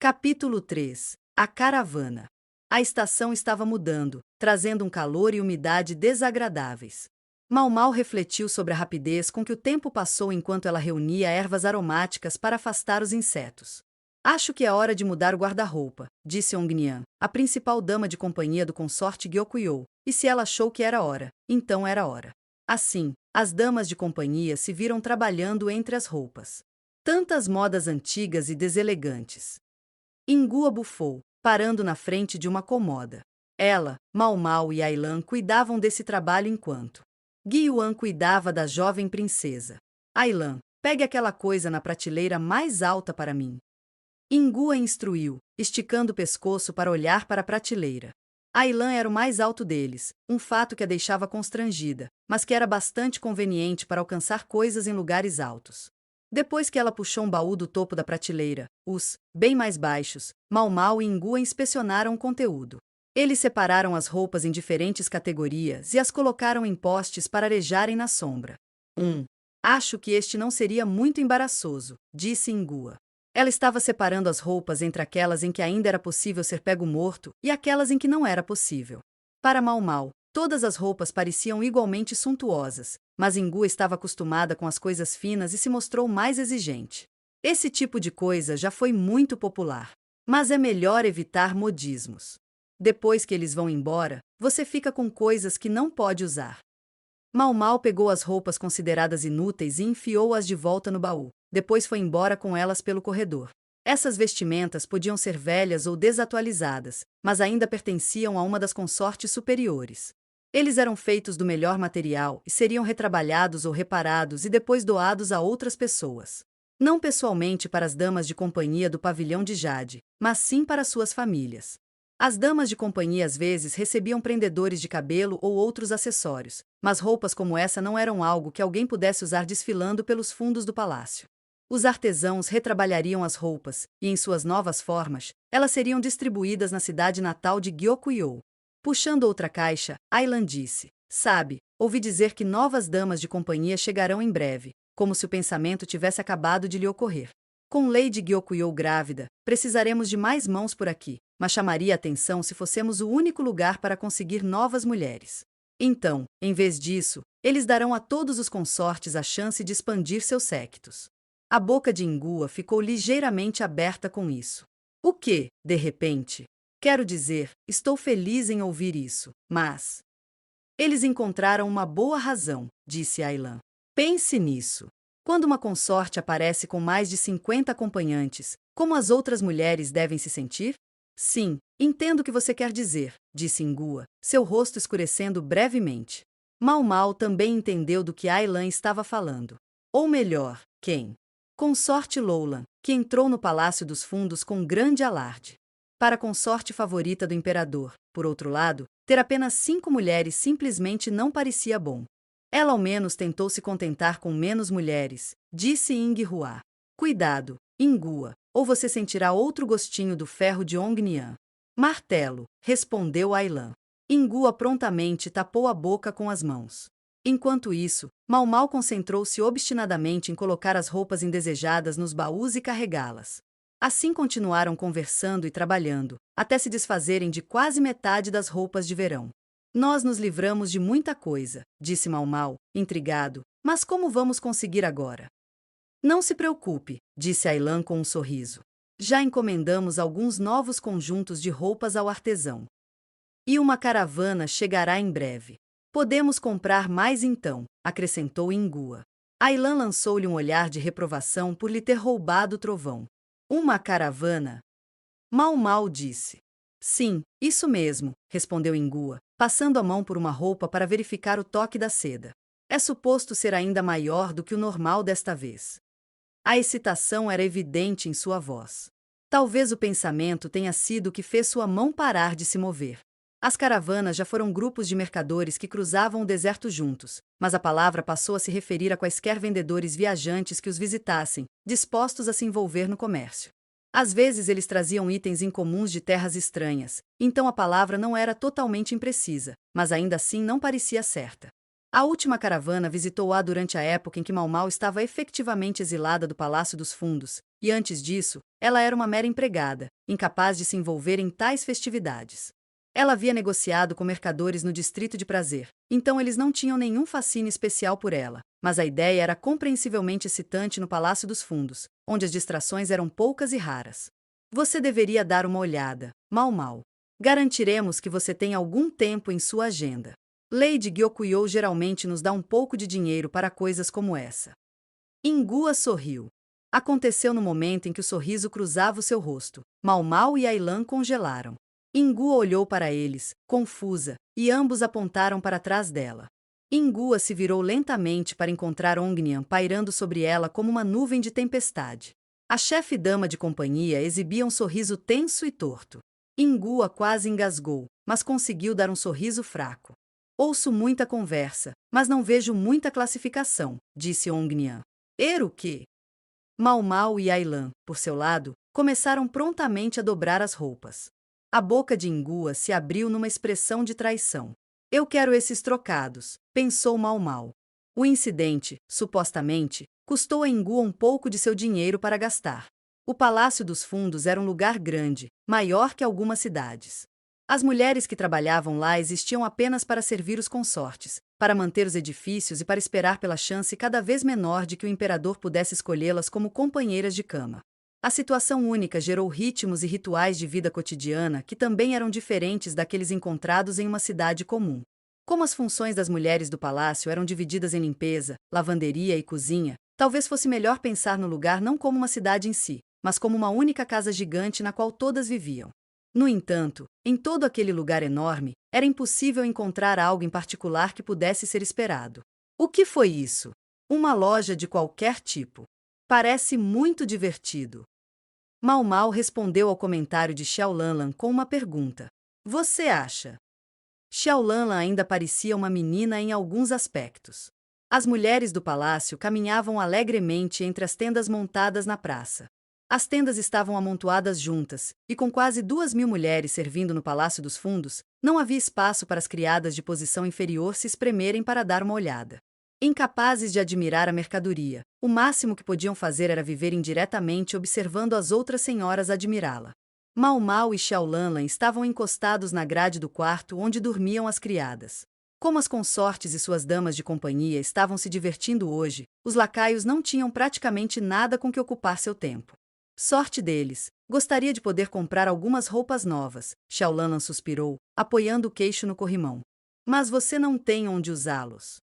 Capítulo 3. A caravana. A estação estava mudando, trazendo um calor e umidade desagradáveis. Mau Mau refletiu sobre a rapidez com que o tempo passou enquanto ela reunia ervas aromáticas para afastar os insetos. Acho que é hora de mudar o guarda-roupa, disse Ongnian, a principal dama de companhia do consorte Gyokuyou, e se ela achou que era hora, então era hora. Assim, as damas de companhia se viram trabalhando entre as roupas. Tantas modas antigas e deselegantes. Ingua bufou, parando na frente de uma comoda. Ela, Mau Mau e Ailan cuidavam desse trabalho enquanto Guiyuan cuidava da jovem princesa. Ailan, pegue aquela coisa na prateleira mais alta para mim. Ingua instruiu, esticando o pescoço para olhar para a prateleira. Ailan era o mais alto deles, um fato que a deixava constrangida, mas que era bastante conveniente para alcançar coisas em lugares altos. Depois que ela puxou um baú do topo da prateleira, os, bem mais baixos, Mau Mau e Ingua inspecionaram o conteúdo. Eles separaram as roupas em diferentes categorias e as colocaram em postes para arejarem na sombra. Acho que este não seria muito embaraçoso, disse Ingua. Ela estava separando as roupas entre aquelas em que ainda era possível ser pego morto e aquelas em que não era possível. Para Mau Mau, todas as roupas pareciam igualmente suntuosas, mas Ingua estava acostumada com as coisas finas e se mostrou mais exigente. Esse tipo de coisa já foi muito popular. Mas é melhor evitar modismos. Depois que eles vão embora, você fica com coisas que não pode usar. Mau Mau pegou as roupas consideradas inúteis e enfiou-as de volta no baú. Depois foi embora com elas pelo corredor. Essas vestimentas podiam ser velhas ou desatualizadas, mas ainda pertenciam a uma das consortes superiores. Eles eram feitos do melhor material e seriam retrabalhados ou reparados e depois doados a outras pessoas. Não pessoalmente para as damas de companhia do pavilhão de Jade, mas sim para suas famílias. As damas de companhia às vezes recebiam prendedores de cabelo ou outros acessórios, mas roupas como essa não eram algo que alguém pudesse usar desfilando pelos fundos do palácio. Os artesãos retrabalhariam as roupas, e em suas novas formas, elas seriam distribuídas na cidade natal de Gyokuyou. Puxando outra caixa, Ailan disse: sabe, ouvi dizer que novas damas de companhia chegarão em breve, como se o pensamento tivesse acabado de lhe ocorrer. Com Lady Gyokuyou grávida, precisaremos de mais mãos por aqui, mas chamaria a atenção se fossemos o único lugar para conseguir novas mulheres. Então, em vez disso, eles darão a todos os consortes a chance de expandir seus séquitos. A boca de Ingua ficou ligeiramente aberta com isso. O que, de repente? Quero dizer, estou feliz em ouvir isso, mas... Eles encontraram uma boa razão, disse Ailan. Pense nisso. Quando uma consorte aparece com mais de 50 acompanhantes, como as outras mulheres devem se sentir? Sim, entendo o que você quer dizer, disse Ingua, seu rosto escurecendo brevemente. Mau Mau também entendeu do que Ailan estava falando. Ou melhor, quem? Consorte Loulan, que entrou no Palácio dos Fundos com grande alarde. Para a consorte favorita do imperador, por outro lado, ter apenas 5 mulheres simplesmente não parecia bom. Ela ao menos tentou se contentar com menos mulheres, disse Inghua. Cuidado, Ingua, ou você sentirá outro gostinho do ferro de Ongnian. Martelo, respondeu Ailan. Ingua prontamente tapou a boca com as mãos. Enquanto isso, Mau Mau concentrou-se obstinadamente em colocar as roupas indesejadas nos baús e carregá-las. Assim continuaram conversando e trabalhando, até se desfazerem de quase metade das roupas de verão. Nós nos livramos de muita coisa, disse Mau Mau, intrigado, mas como vamos conseguir agora? Não se preocupe, disse Ailan com um sorriso. Já encomendamos alguns novos conjuntos de roupas ao artesão. E uma caravana chegará em breve. Podemos comprar mais então, acrescentou Ingua. Ailan lançou-lhe um olhar de reprovação por lhe ter roubado o trovão. Uma caravana? Mau Mau disse. Sim, isso mesmo, respondeu Ingua, passando a mão por uma roupa para verificar o toque da seda. É suposto ser ainda maior do que o normal desta vez. A excitação era evidente em sua voz. Talvez o pensamento tenha sido o que fez sua mão parar de se mover. As caravanas já foram grupos de mercadores que cruzavam o deserto juntos, mas a palavra passou a se referir a quaisquer vendedores viajantes que os visitassem, dispostos a se envolver no comércio. Às vezes eles traziam itens incomuns de terras estranhas, então a palavra não era totalmente imprecisa, mas ainda assim não parecia certa. A última caravana visitou-a durante a época em que Mau Mau estava efetivamente exilada do Palácio dos Fundos, e antes disso, ela era uma mera empregada, incapaz de se envolver em tais festividades. Ela havia negociado com mercadores no Distrito de Prazer, então eles não tinham nenhum fascínio especial por ela, mas a ideia era compreensivelmente excitante no Palácio dos Fundos, onde as distrações eram poucas e raras. Você deveria dar uma olhada, Mau Mau. Garantiremos que você tem algum tempo em sua agenda. Lady Gyokuyo geralmente nos dá um pouco de dinheiro para coisas como essa. Ingua sorriu. Aconteceu no momento em que o sorriso cruzava o seu rosto. Mau Mau e Ailan congelaram. Ingua olhou para eles, confusa, e ambos apontaram para trás dela. Ingua se virou lentamente para encontrar Ongnian pairando sobre ela como uma nuvem de tempestade. A chefe-dama de companhia exibia um sorriso tenso e torto. Ingua quase engasgou, mas conseguiu dar um sorriso fraco. Ouço muita conversa, mas não vejo muita classificação, disse Ongnian. O quê? Mau Mau e Ailan, por seu lado, começaram prontamente a dobrar as roupas. A boca de Ingua se abriu numa expressão de traição. Eu quero esses trocados, pensou Mau Mau. O incidente, supostamente, custou a Ingua um pouco de seu dinheiro para gastar. O Palácio dos Fundos era um lugar grande, maior que algumas cidades. As mulheres que trabalhavam lá existiam apenas para servir os consortes, para manter os edifícios e para esperar pela chance cada vez menor de que o imperador pudesse escolhê-las como companheiras de cama. A situação única gerou ritmos e rituais de vida cotidiana que também eram diferentes daqueles encontrados em uma cidade comum. Como as funções das mulheres do palácio eram divididas em limpeza, lavanderia e cozinha, talvez fosse melhor pensar no lugar não como uma cidade em si, mas como uma única casa gigante na qual todas viviam. No entanto, em todo aquele lugar enorme, era impossível encontrar algo em particular que pudesse ser esperado. O que foi isso? Uma loja de qualquer tipo. Parece muito divertido. Mau Mau respondeu ao comentário de Xiaolanlan com uma pergunta. Você acha? Xiaolanlan ainda parecia uma menina em alguns aspectos. As mulheres do palácio caminhavam alegremente entre as tendas montadas na praça. As tendas estavam amontoadas juntas, e com quase 2.000 mulheres servindo no Palácio dos Fundos, não havia espaço para as criadas de posição inferior se espremerem para dar uma olhada. Incapazes de admirar a mercadoria, o máximo que podiam fazer era viver indiretamente observando as outras senhoras admirá-la. Mau Mau e Xiaolanlan estavam encostados na grade do quarto onde dormiam as criadas. Como as consortes e suas damas de companhia estavam se divertindo hoje, os lacaios não tinham praticamente nada com que ocupar seu tempo. Sorte deles, gostaria de poder comprar algumas roupas novas, Xiaolanlan suspirou, apoiando o queixo no corrimão. Mas você não tem onde usá-los.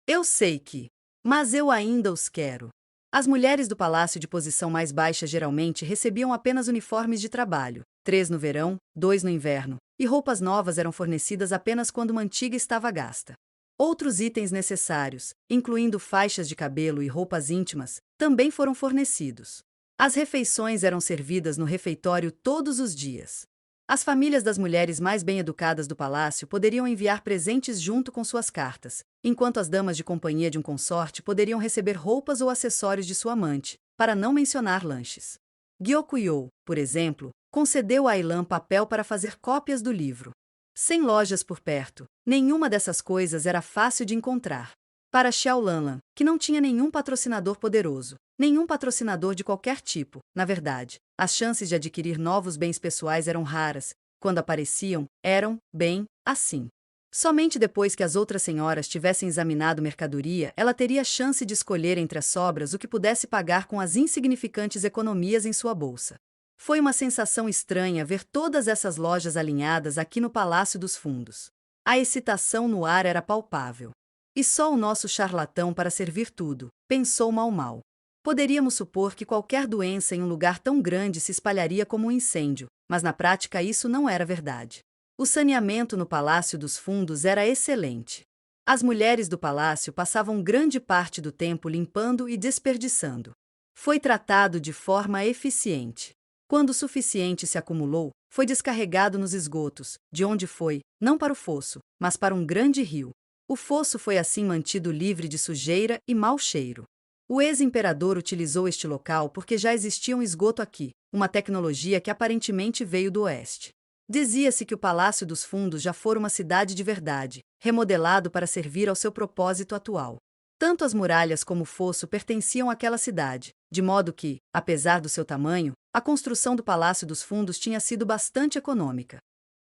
Eu sei que. Mas eu ainda os quero. As mulheres do palácio de posição mais baixa geralmente recebiam apenas uniformes de trabalho, 3 no verão, 2 no inverno, e roupas novas eram fornecidas apenas quando uma antiga estava gasta. Outros itens necessários, incluindo faixas de cabelo e roupas íntimas, também foram fornecidos. As refeições eram servidas no refeitório todos os dias. As famílias das mulheres mais bem-educadas do palácio poderiam enviar presentes junto com suas cartas, enquanto as damas de companhia de um consorte poderiam receber roupas ou acessórios de sua amante, para não mencionar lanches. Gyokuyo, por exemplo, concedeu a Ailan papel para fazer cópias do livro. Sem lojas por perto, nenhuma dessas coisas era fácil de encontrar. Para Xiaolanlan, que não tinha nenhum patrocinador poderoso, nenhum patrocinador de qualquer tipo, na verdade, as chances de adquirir novos bens pessoais eram raras, quando apareciam, eram, bem, assim. Somente depois que as outras senhoras tivessem examinado mercadoria, ela teria chance de escolher entre as sobras o que pudesse pagar com as insignificantes economias em sua bolsa. Foi uma sensação estranha ver todas essas lojas alinhadas aqui no Palácio dos Fundos. A excitação no ar era palpável. E só o nosso charlatão para servir tudo, pensou Mau Mau. Poderíamos supor que qualquer doença em um lugar tão grande se espalharia como um incêndio, mas na prática isso não era verdade. O saneamento no Palácio dos Fundos era excelente. As mulheres do palácio passavam grande parte do tempo limpando e desperdiçando. Foi tratado de forma eficiente. Quando o suficiente se acumulou, foi descarregado nos esgotos, de onde foi, não para o fosso, mas para um grande rio. O fosso foi assim mantido livre de sujeira e mau cheiro. O ex-imperador utilizou este local porque já existia um esgoto aqui, uma tecnologia que aparentemente veio do oeste. Dizia-se que o Palácio dos Fundos já fora uma cidade de verdade, remodelado para servir ao seu propósito atual. Tanto as muralhas como o fosso pertenciam àquela cidade, de modo que, apesar do seu tamanho, a construção do Palácio dos Fundos tinha sido bastante econômica.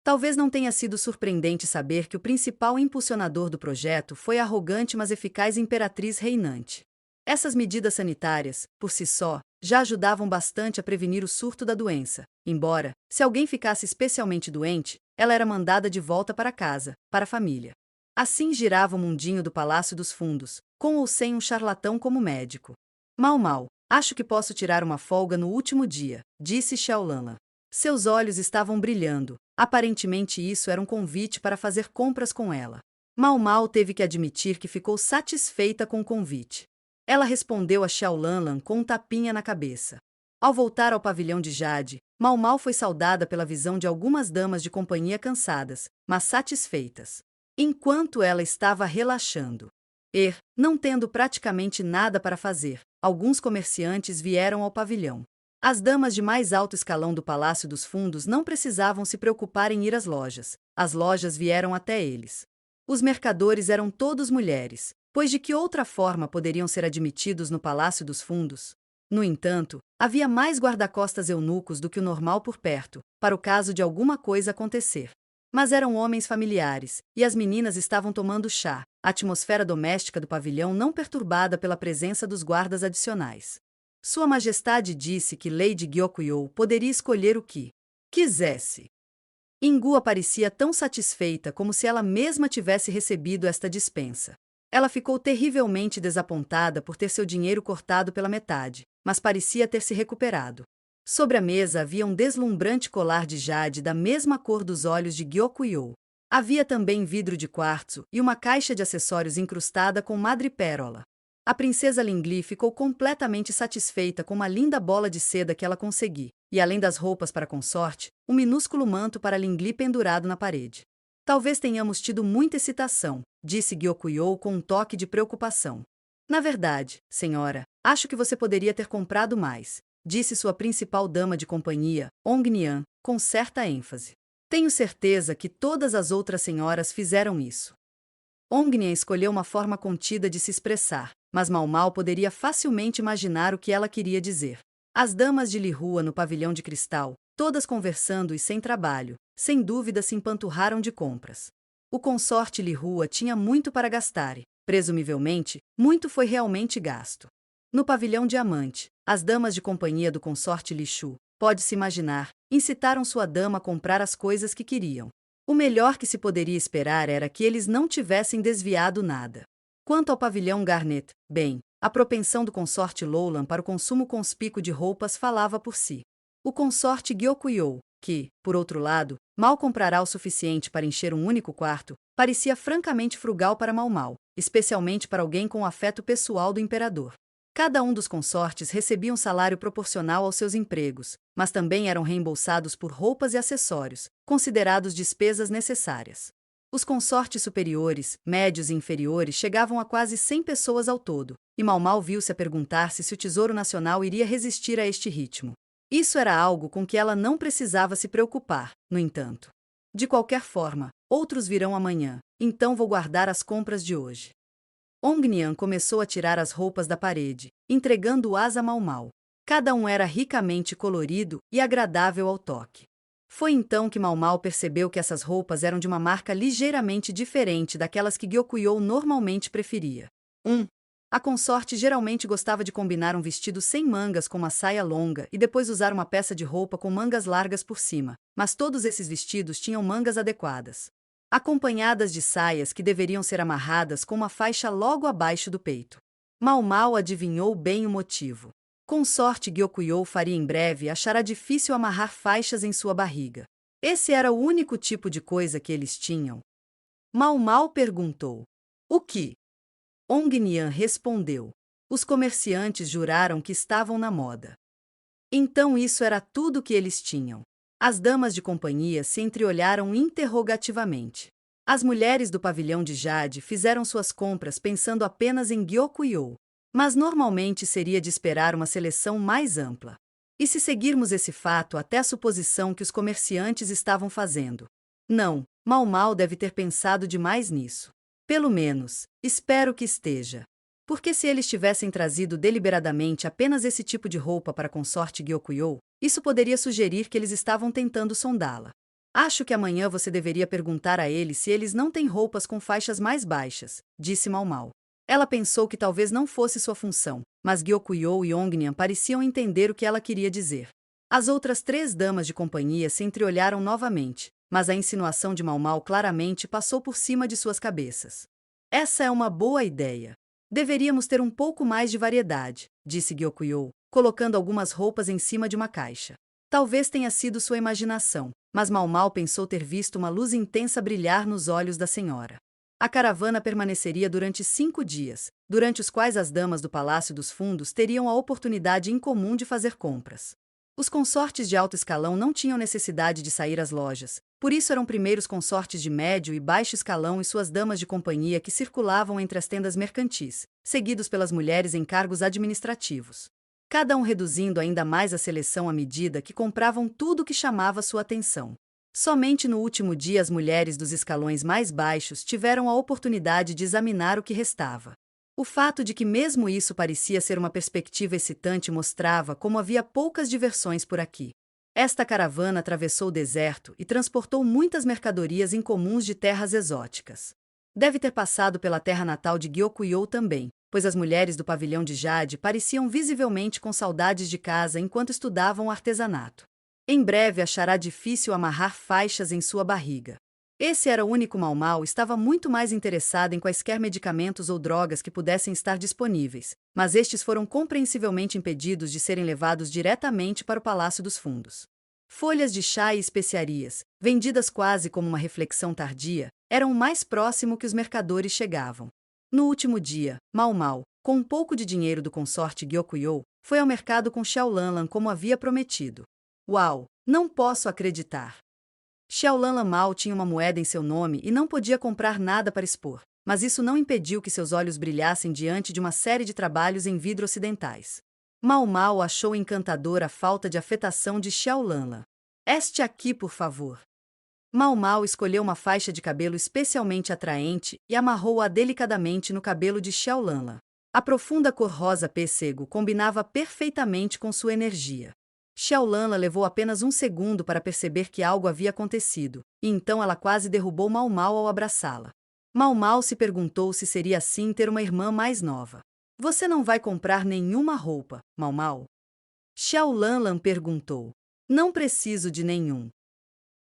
Talvez não tenha sido surpreendente saber que o principal impulsionador do projeto foi a arrogante mas eficaz imperatriz reinante. Essas medidas sanitárias, por si só, já ajudavam bastante a prevenir o surto da doença, embora, se alguém ficasse especialmente doente, ela era mandada de volta para casa, para a família. Assim girava o mundinho do Palácio dos Fundos, com ou sem um charlatão como médico. Mal, acho que posso tirar uma folga no último dia, disse Xiaolanlan. Seus olhos estavam brilhando, aparentemente isso era um convite para fazer compras com ela. Mal teve que admitir que ficou satisfeita com o convite. Ela respondeu a Xiaolanlan com um tapinha na cabeça. Ao voltar ao pavilhão de Jade, Mal foi saudada pela visão de algumas damas de companhia cansadas, mas satisfeitas. Enquanto ela estava relaxando, não tendo praticamente nada para fazer, alguns comerciantes vieram ao pavilhão. As damas de mais alto escalão do Palácio dos Fundos não precisavam se preocupar em ir às lojas. As lojas vieram até eles. Os mercadores eram todos mulheres, pois de que outra forma poderiam ser admitidos no Palácio dos Fundos? No entanto, havia mais guarda-costas eunucos do que o normal por perto, para o caso de alguma coisa acontecer. Mas eram homens familiares, e as meninas estavam tomando chá, a atmosfera doméstica do pavilhão não perturbada pela presença dos guardas adicionais. Sua Majestade disse que Lady Gyokuyou poderia escolher o que quisesse. Ingua parecia tão satisfeita como se ela mesma tivesse recebido esta dispensa. Ela ficou terrivelmente desapontada por ter seu dinheiro cortado pela metade, mas parecia ter se recuperado. Sobre a mesa havia um deslumbrante colar de jade da mesma cor dos olhos de Gyokuyou. Havia também vidro de quartzo e uma caixa de acessórios incrustada com madrepérola. A princesa Lingli ficou completamente satisfeita com uma linda bola de seda que ela conseguiu, e além das roupas para a consorte, um minúsculo manto para Lingli pendurado na parede. Talvez tenhamos tido muita excitação, disse Gyokuyou com um toque de preocupação. Na verdade, senhora, acho que você poderia ter comprado mais, disse sua principal dama de companhia, Ongnian, com certa ênfase. Tenho certeza que todas as outras senhoras fizeram isso. Ongnian escolheu uma forma contida de se expressar, mas Mal poderia facilmente imaginar o que ela queria dizer. As damas de Lihua no pavilhão de cristal, todas conversando e sem trabalho, sem dúvida se empanturraram de compras. O consorte Lihua tinha muito para gastar e, presumivelmente, muito foi realmente gasto. No pavilhão diamante, as damas de companhia do consorte Lishu, pode-se imaginar, incitaram sua dama a comprar as coisas que queriam. O melhor que se poderia esperar era que eles não tivessem desviado nada. Quanto ao pavilhão Garnet, bem, a propensão do consorte Lowland para o consumo conspícuo de roupas falava por si. O consorte Gyokuyou, que, por outro lado, mal comprará o suficiente para encher um único quarto, parecia francamente frugal para Mal, especialmente para alguém com o afeto pessoal do imperador. Cada um dos consortes recebia um salário proporcional aos seus empregos, mas também eram reembolsados por roupas e acessórios, considerados despesas necessárias. Os consortes superiores, médios e inferiores chegavam a quase 100 pessoas ao todo, e Mal viu-se a perguntar-se se o Tesouro Nacional iria resistir a este ritmo. Isso era algo com que ela não precisava se preocupar, no entanto. De qualquer forma, outros virão amanhã, então vou guardar as compras de hoje. Ongnian começou a tirar as roupas da parede, entregando-as a Mal. Cada um era ricamente colorido e agradável ao toque. Foi então que Mal percebeu que essas roupas eram de uma marca ligeiramente diferente daquelas que Gyokuyou normalmente preferia. A consorte geralmente gostava de combinar um vestido sem mangas com uma saia longa e depois usar uma peça de roupa com mangas largas por cima, mas todos esses vestidos tinham mangas adequadas, acompanhadas de saias que deveriam ser amarradas com uma faixa logo abaixo do peito. Mal adivinhou bem o motivo. Consorte Gyokuyou faria em breve achará difícil amarrar faixas em sua barriga. Esse era o único tipo de coisa que eles tinham. Mal perguntou. O que? Ongnian respondeu. Os comerciantes juraram que estavam na moda. Então isso era tudo que eles tinham. As damas de companhia se entreolharam interrogativamente. As mulheres do pavilhão de Jade fizeram suas compras pensando apenas em Gyokuyou, mas normalmente seria de esperar uma seleção mais ampla. E se seguirmos esse fato até a suposição que os comerciantes estavam fazendo? Não, Mau Mau deve ter pensado demais nisso. Pelo menos, espero que esteja. Porque se eles tivessem trazido deliberadamente apenas esse tipo de roupa para a consorte Gyokuyou, isso poderia sugerir que eles estavam tentando sondá-la. Acho que amanhã você deveria perguntar a eles se eles não têm roupas com faixas mais baixas, disse Mau Mau. Ela pensou que talvez não fosse sua função, mas Gyokuyou e Ongnian pareciam entender o que ela queria dizer. As outras 3 damas de companhia se entreolharam novamente, mas a insinuação de Mau Mau claramente passou por cima de suas cabeças. Essa é uma boa ideia. Deveríamos ter um pouco mais de variedade, disse Gyokuyou, colocando algumas roupas em cima de uma caixa. Talvez tenha sido sua imaginação, mas Mau Mau pensou ter visto uma luz intensa brilhar nos olhos da senhora. A caravana permaneceria durante 5 dias, durante os quais as damas do Palácio dos Fundos teriam a oportunidade incomum de fazer compras. Os consortes de alto escalão não tinham necessidade de sair às lojas, por isso eram primeiro os consortes de médio e baixo escalão e suas damas de companhia que circulavam entre as tendas mercantis, seguidos pelas mulheres em cargos administrativos. Cada um reduzindo ainda mais a seleção à medida que compravam tudo que chamava sua atenção. Somente no último dia as mulheres dos escalões mais baixos tiveram a oportunidade de examinar o que restava. O fato de que mesmo isso parecia ser uma perspectiva excitante mostrava como havia poucas diversões por aqui. Esta caravana atravessou o deserto e transportou muitas mercadorias incomuns de terras exóticas. Deve ter passado pela terra natal de Gyokuyou também, pois as mulheres do pavilhão de Jade pareciam visivelmente com saudades de casa enquanto estudavam o artesanato. Em breve achará difícil amarrar faixas em sua barriga. Esse era o único Mau Mau estava muito mais interessado em quaisquer medicamentos ou drogas que pudessem estar disponíveis, mas estes foram compreensivelmente impedidos de serem levados diretamente para o Palácio dos Fundos. Folhas de chá e especiarias, vendidas quase como uma reflexão tardia, eram o mais próximo que os mercadores chegavam. No último dia, Mau Mau, com um pouco de dinheiro do consorte Gyokuyou, foi ao mercado com Xiaolanlan como havia prometido. Uau! Não posso acreditar! Xiaolanlan mal tinha uma moeda em seu nome e não podia comprar nada para expor, mas isso não impediu que seus olhos brilhassem diante de uma série de trabalhos em vidro ocidentais. Mau Mau achou encantadora a falta de afetação de Xiaolanlan. Este aqui, por favor. Mau Mau escolheu uma faixa de cabelo especialmente atraente e amarrou-a delicadamente no cabelo de Xiaolanlan. A profunda cor rosa pêssego combinava perfeitamente com sua energia. Xiaolanlan levou apenas um segundo para perceber que algo havia acontecido, e então ela quase derrubou Mau Mau ao abraçá-la. Mau Mau se perguntou se seria assim ter uma irmã mais nova. Você não vai comprar nenhuma roupa, Mau Mau? Xiaolanlan perguntou. Não preciso de nenhum.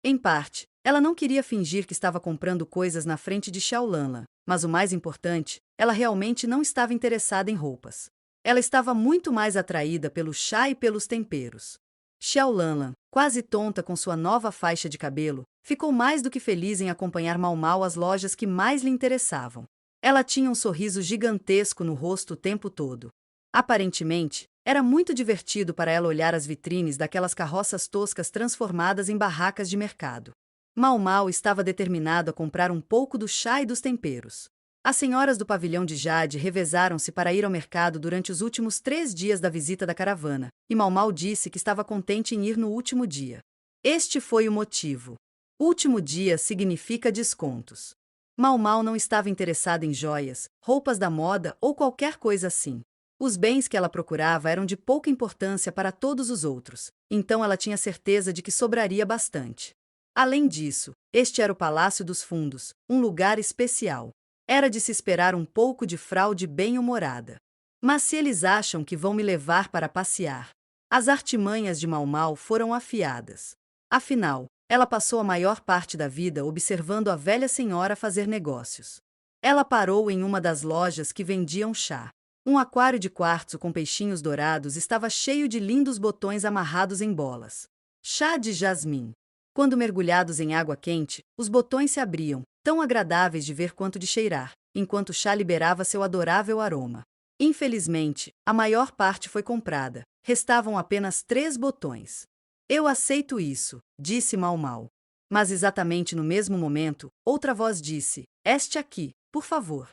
Em parte, ela não queria fingir que estava comprando coisas na frente de Xiaolanlan, mas o mais importante, ela realmente não estava interessada em roupas. Ela estava muito mais atraída pelo chá e pelos temperos. Xiaolanlan, quase tonta com sua nova faixa de cabelo, ficou mais do que feliz em acompanhar Mau Mau às lojas que mais lhe interessavam. Ela tinha um sorriso gigantesco no rosto o tempo todo. Aparentemente, era muito divertido para ela olhar as vitrines daquelas carroças toscas transformadas em barracas de mercado. Mau Mau estava determinado a comprar um pouco do chá e dos temperos. As senhoras do pavilhão de Jade revezaram-se para ir ao mercado durante os últimos 3 dias da visita da caravana, e Mau Mau disse que estava contente em ir no último dia. Este foi o motivo. Último dia significa descontos. Mau Mau não estava interessada em joias, roupas da moda ou qualquer coisa assim. Os bens que ela procurava eram de pouca importância para todos os outros, então ela tinha certeza de que sobraria bastante. Além disso, este era o Palácio dos Fundos, um lugar especial. Era de se esperar um pouco de fraude bem-humorada. Mas se eles acham que vão me levar para passear? As artimanhas de Mau Mau foram afiadas. Afinal, ela passou a maior parte da vida observando a velha senhora fazer negócios. Ela parou em uma das lojas que vendiam chá. Um aquário de quartzo com peixinhos dourados estava cheio de lindos botões amarrados em bolas. Chá de jasmim. Quando mergulhados em água quente, os botões se abriam, tão agradáveis de ver quanto de cheirar, enquanto o chá liberava seu adorável aroma. Infelizmente, a maior parte foi comprada. Restavam apenas 3 botões. Eu aceito isso, disse Mau Mau. Mas exatamente no mesmo momento, outra voz disse, este aqui, por favor.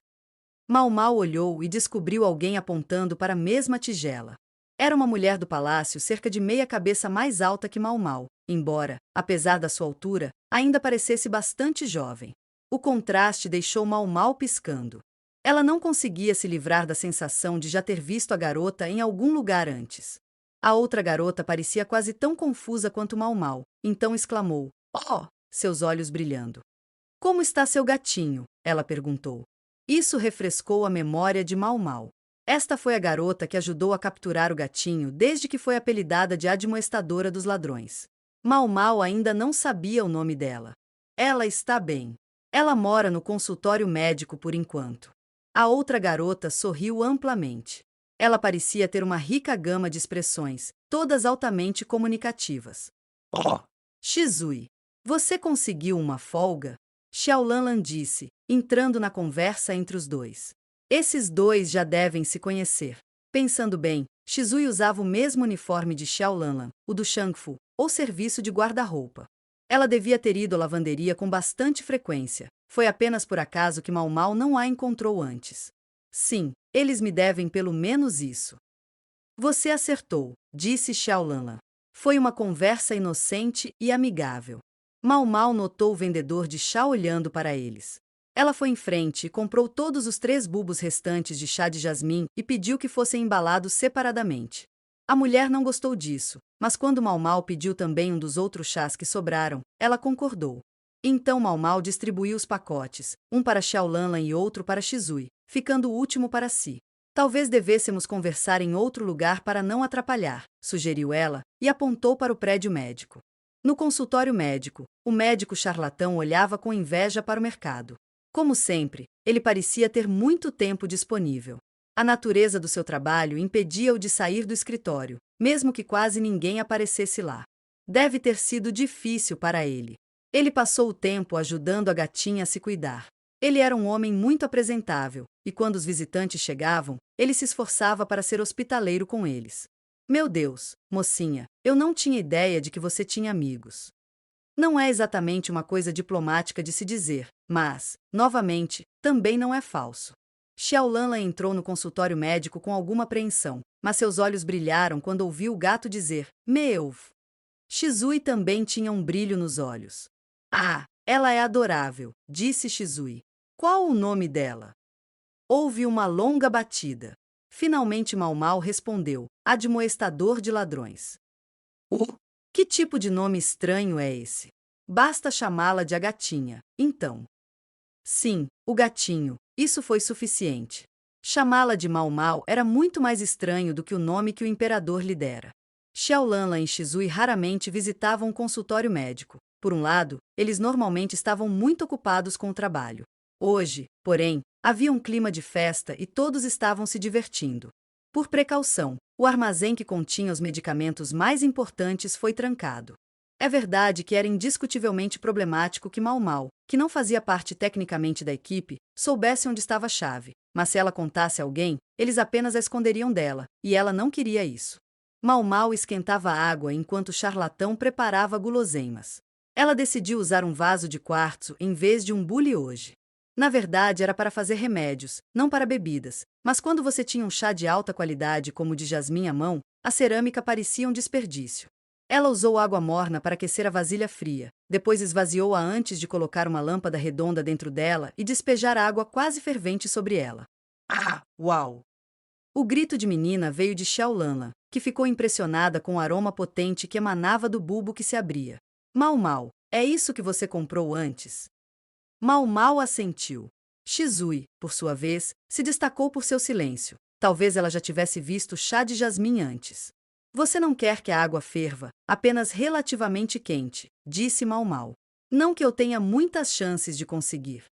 Mau Mau olhou e descobriu alguém apontando para a mesma tigela. Era uma mulher do palácio cerca de meia cabeça mais alta que Mau Mau, embora, apesar da sua altura, ainda parecesse bastante jovem. O contraste deixou Mau Mau piscando. Ela não conseguia se livrar da sensação de já ter visto a garota em algum lugar antes. A outra garota parecia quase tão confusa quanto Mau Mau, então exclamou: "Oh!", seus olhos brilhando. "Como está seu gatinho?", ela perguntou. Isso refrescou a memória de Mau Mau. Esta foi a garota que ajudou a capturar o gatinho desde que foi apelidada de Admoestadora dos Ladrões. Mau Mau ainda não sabia o nome dela. Ela está bem. Ela mora no consultório médico por enquanto. A outra garota sorriu amplamente. Ela parecia ter uma rica gama de expressões, todas altamente comunicativas. Oh, Shizui, você conseguiu uma folga? Xiaolanlan disse, entrando na conversa entre os dois. Esses dois já devem se conhecer. Pensando bem, Shizui usava o mesmo uniforme de Xiaolanlan, o do Shangfu, ou serviço de guarda-roupa. Ela devia ter ido à lavanderia com bastante frequência. Foi apenas por acaso que Mau Mau não a encontrou antes. Sim, eles me devem pelo menos isso. Você acertou, disse Xiaolanlan. Foi uma conversa inocente e amigável. Mau Mau notou o vendedor de chá olhando para eles. Ela foi em frente e comprou todos os 3 bulbos restantes de chá de jasmim e pediu que fossem embalados separadamente. A mulher não gostou disso, mas quando Mau Mau pediu também um dos outros chás que sobraram, ela concordou. Então Mau Mau distribuiu os pacotes, um para Xiaolanlan e outro para Shizui, ficando o último para si. Talvez devêssemos conversar em outro lugar para não atrapalhar, sugeriu ela, e apontou para o prédio médico. No consultório médico, o médico charlatão olhava com inveja para o mercado. Como sempre, ele parecia ter muito tempo disponível. A natureza do seu trabalho impedia-o de sair do escritório, mesmo que quase ninguém aparecesse lá. Deve ter sido difícil para ele. Ele passou o tempo ajudando a gatinha a se cuidar. Ele era um homem muito apresentável, e quando os visitantes chegavam, ele se esforçava para ser hospitaleiro com eles. Meu Deus, mocinha, eu não tinha ideia de que você tinha amigos. Não é exatamente uma coisa diplomática de se dizer, mas, novamente, também não é falso. Xiaolanlan entrou no consultório médico com alguma apreensão, mas seus olhos brilharam quando ouviu o gato dizer, "Meu." Shizui também tinha um brilho nos olhos. "Ah, ela é adorável", disse Shizui. "Qual o nome dela?" Houve uma longa batida. Finalmente Mau Mau respondeu, Admoestador de Ladrões. Que tipo de nome estranho é esse? Basta chamá-la de a gatinha, então. Sim, o gatinho, isso foi suficiente. Chamá-la de Mau Mau era muito mais estranho do que o nome que o imperador lhe dera. Xiaolanlan e Shizui raramente visitavam um consultório médico. Por um lado, eles normalmente estavam muito ocupados com o trabalho. Hoje, porém, havia um clima de festa e todos estavam se divertindo. Por precaução, o armazém que continha os medicamentos mais importantes foi trancado. É verdade que era indiscutivelmente problemático que Mau Mau, que não fazia parte tecnicamente da equipe, soubesse onde estava a chave, mas se ela contasse a alguém, eles apenas a esconderiam dela, e ela não queria isso. Mau Mau esquentava água enquanto o charlatão preparava guloseimas. Ela decidiu usar um vaso de quartzo em vez de um bule hoje. Na verdade, era para fazer remédios, não para bebidas, mas quando você tinha um chá de alta qualidade como o de jasmim à mão, a cerâmica parecia um desperdício. Ela usou água morna para aquecer a vasilha fria, depois esvaziou-a antes de colocar uma lâmpada redonda dentro dela e despejar água quase fervente sobre ela. Ah, uau! O grito de menina veio de Xiaolanlan, que ficou impressionada com o aroma potente que emanava do bulbo que se abria. Mau Mau, é isso que você comprou antes? Mau Mau assentiu. Shizui, por sua vez, se destacou por seu silêncio. Talvez ela já tivesse visto chá de jasmim antes. Você não quer que a água ferva, apenas relativamente quente, disse Mau Mau. Não que eu tenha muitas chances de conseguir.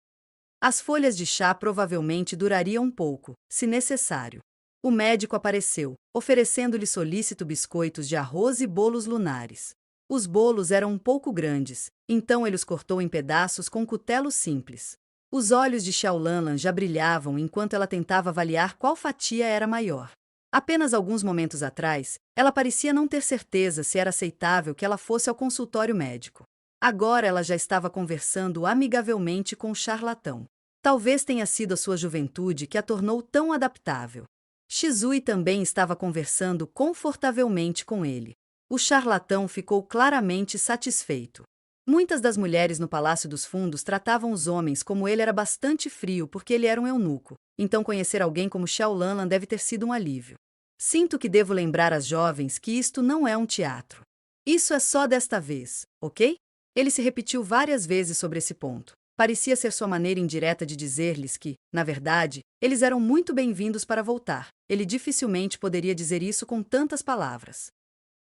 As folhas de chá provavelmente durariam um pouco, se necessário. O médico apareceu, oferecendo-lhe solícito biscoitos de arroz e bolos lunares. Os bolos eram um pouco grandes, então ele os cortou em pedaços com um cutelo simples. Os olhos de Xiaolanlan já brilhavam enquanto ela tentava avaliar qual fatia era maior. Apenas alguns momentos atrás, ela parecia não ter certeza se era aceitável que ela fosse ao consultório médico. Agora ela já estava conversando amigavelmente com o charlatão. Talvez tenha sido a sua juventude que a tornou tão adaptável. Shizui também estava conversando confortavelmente com ele. O charlatão ficou claramente satisfeito. Muitas das mulheres no Palácio dos Fundos tratavam os homens como ele era bastante frio porque ele era um eunuco, então conhecer alguém como Xiao Lanlan deve ter sido um alívio. Sinto que devo lembrar às jovens que isto não é um teatro. Isso é só desta vez, ok? Ele se repetiu várias vezes sobre esse ponto. Parecia ser sua maneira indireta de dizer-lhes que, na verdade, eles eram muito bem-vindos para voltar. Ele dificilmente poderia dizer isso com tantas palavras.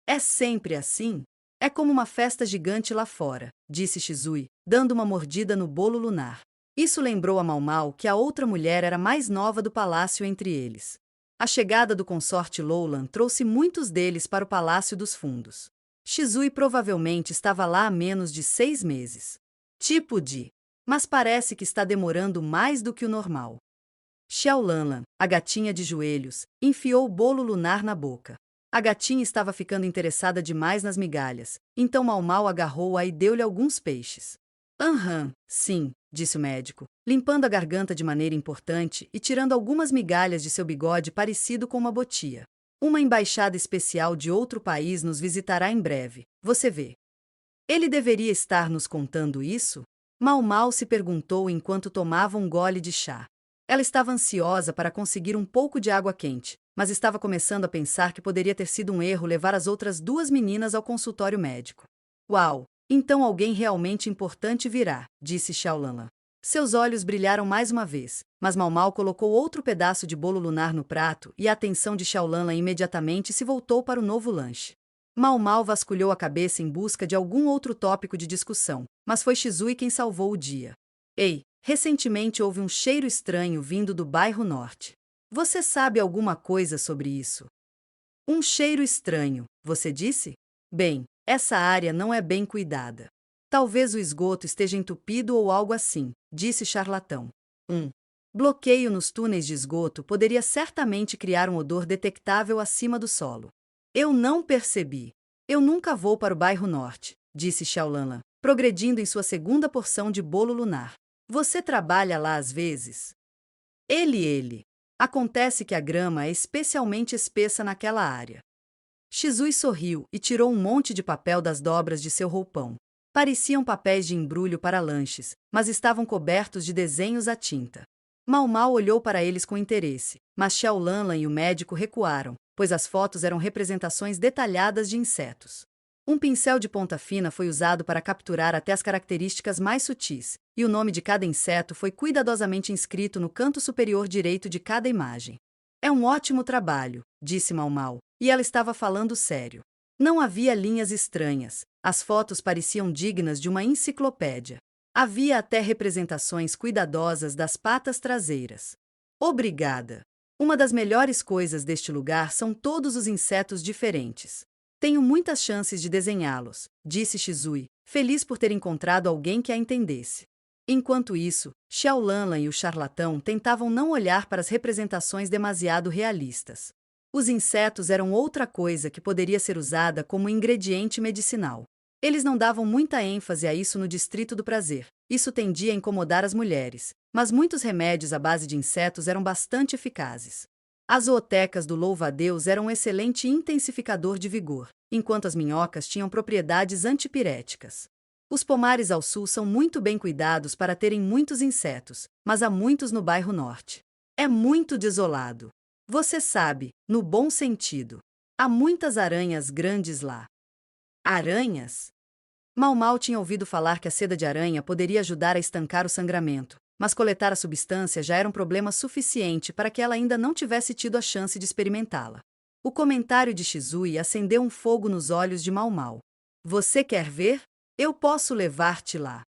É sempre assim? É como uma festa gigante lá fora, disse Shizui, dando uma mordida no bolo lunar. Isso lembrou a Mau Mau que a outra mulher era mais nova do palácio entre eles. A chegada do consorte Loulan trouxe muitos deles para o Palácio dos Fundos. Shizui provavelmente estava lá há menos de 6 meses. Mas parece que está demorando mais do que o normal. Xiao Lanlan, a gatinha de joelhos, enfiou o bolo lunar na boca. A gatinha estava ficando interessada demais nas migalhas, então Mau Mau agarrou-a e deu-lhe alguns peixes. Sim, disse o médico, limpando a garganta de maneira importante e tirando algumas migalhas de seu bigode parecido com uma botia. Uma embaixada especial de outro país nos visitará em breve, você vê. Ele deveria estar nos contando isso? Mau Mau se perguntou enquanto tomava um gole de chá. Ela estava ansiosa para conseguir um pouco de água quente, mas estava começando a pensar que poderia ter sido um erro levar as outras 2 meninas ao consultório médico. Uau! Então alguém realmente importante virá, disse Xiao Lanlan. Seus olhos brilharam mais uma vez, mas Mau Mau colocou outro pedaço de bolo lunar no prato e a atenção de Xiao Lanlan imediatamente se voltou para o novo lanche. Mau Mau vasculhou a cabeça em busca de algum outro tópico de discussão, mas foi Shizui quem salvou o dia. Ei, recentemente houve um cheiro estranho vindo do bairro norte. Você sabe alguma coisa sobre isso? Um cheiro estranho, você disse? Bem, essa área não é bem cuidada. Talvez o esgoto esteja entupido ou algo assim, disse o charlatão. Bloqueio nos túneis de esgoto poderia certamente criar um odor detectável acima do solo. Eu não percebi. Eu nunca vou para o bairro norte, disse Xiao Lanlan, progredindo em sua segunda porção de bolo lunar. Você trabalha lá às vezes? Ele. Acontece que a grama é especialmente espessa naquela área. Shizui sorriu e tirou um monte de papel das dobras de seu roupão. Pareciam papéis de embrulho para lanches, mas estavam cobertos de desenhos à tinta. Mau Mau olhou para eles com interesse, mas Xiao Lanlan e o médico recuaram, pois as fotos eram representações detalhadas de insetos. Um pincel de ponta fina foi usado para capturar até as características mais sutis, e o nome de cada inseto foi cuidadosamente inscrito no canto superior direito de cada imagem. É um ótimo trabalho, disse Mau Mau, e ela estava falando sério. Não havia linhas estranhas, as fotos pareciam dignas de uma enciclopédia. Havia até representações cuidadosas das patas traseiras. Obrigada! Uma das melhores coisas deste lugar são todos os insetos diferentes. Tenho muitas chances de desenhá-los, disse Shizui, feliz por ter encontrado alguém que a entendesse. Enquanto isso, Xiao Lanlan e o charlatão tentavam não olhar para as representações demasiado realistas. Os insetos eram outra coisa que poderia ser usada como ingrediente medicinal. Eles não davam muita ênfase a isso no Distrito do Prazer. Isso tendia a incomodar as mulheres, mas muitos remédios à base de insetos eram bastante eficazes. As zootecas do louva-a-Deus eram um excelente intensificador de vigor, enquanto as minhocas tinham propriedades antipiréticas. Os pomares ao sul são muito bem cuidados para terem muitos insetos, mas há muitos no bairro norte. É muito desolado. Você sabe, no bom sentido. Há muitas aranhas grandes lá. Aranhas? Mau Mau tinha ouvido falar que a seda de aranha poderia ajudar a estancar o sangramento, mas coletar a substância já era um problema suficiente para que ela ainda não tivesse tido a chance de experimentá-la. O comentário de Shizui acendeu um fogo nos olhos de Mau Mau. Você quer ver? Eu posso levar-te lá.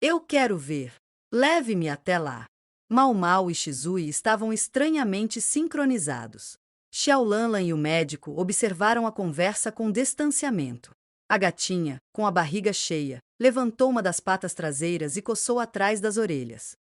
Eu quero ver. Leve-me até lá. Mau Mau e Shizui estavam estranhamente sincronizados. Xiao Lanlan e o médico observaram a conversa com distanciamento. A gatinha, com a barriga cheia, levantou uma das patas traseiras e coçou atrás das orelhas.